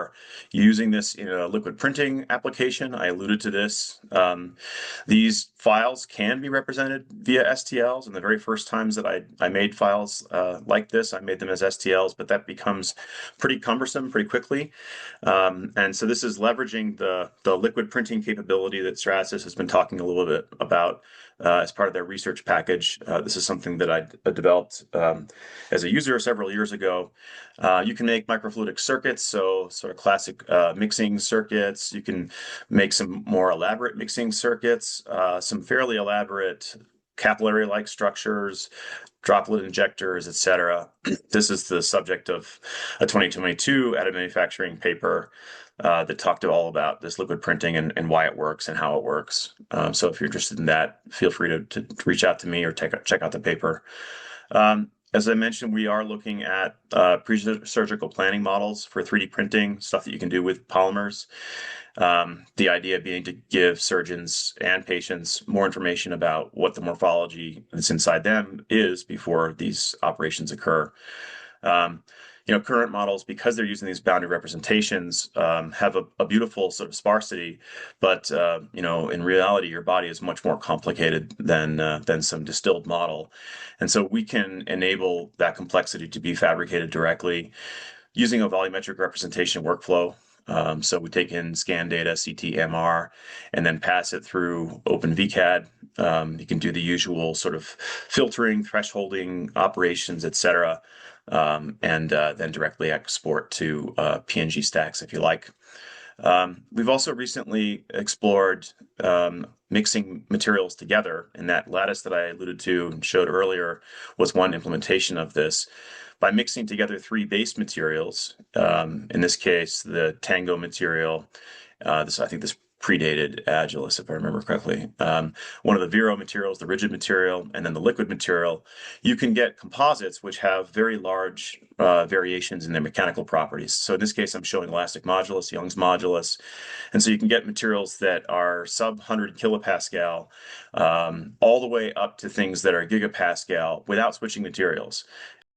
are using this in a liquid printing application. I alluded to this. These files can be represented via STLs, and the very first times that I made files like this, I made them as STLs, but that becomes pretty cumbersome pretty quickly. And so this is leveraging the liquid printing capability that Stratasys has been talking a little bit about as part of their research package. This is something that I developed as a user several years ago. You can make microfluidic circuits, so sort of classic mixing circuits. You can make some more elaborate mixing circuits, some fairly elaborate capillary-like structures, droplet injectors, etc. This is the subject of a 2022 additive manufacturing paper that talked all about this liquid printing and why it works and how it works. So if you're interested in that, feel free to reach out to me or check out the paper. As I mentioned, we are looking at pre-surgical planning models for 3D printing, stuff that you can do with polymers. The idea being to give surgeons and patients more information about what the morphology that's inside them is before these operations occur. Current models, because they're using these boundary representations, have a beautiful sort of sparsity, but in reality, your body is much more complicated than some distilled model, and so we can enable that complexity to be fabricated directly using a volumetric representation workflow. So we take in scan data, CT, MR, and then pass it through OpenVCAD. You can do the usual sort of filtering, thresholding operations, etc., and then directly export to PNG stacks if you like. We've also recently explored mixing materials together, and that lattice that I alluded to and showed earlier was one implementation of this. By mixing together three base materials, in this case, the Tango material, I think this predated Agilis, if I remember correctly. One of the Vero materials, the rigid material, and then the liquid material, you can get composites which have very large variations in their mechanical properties. So in this case, I'm showing elastic modulus, Young's modulus. And so you can get materials that are sub 100 kilopascal all the way up to things that are gigapascal without switching materials.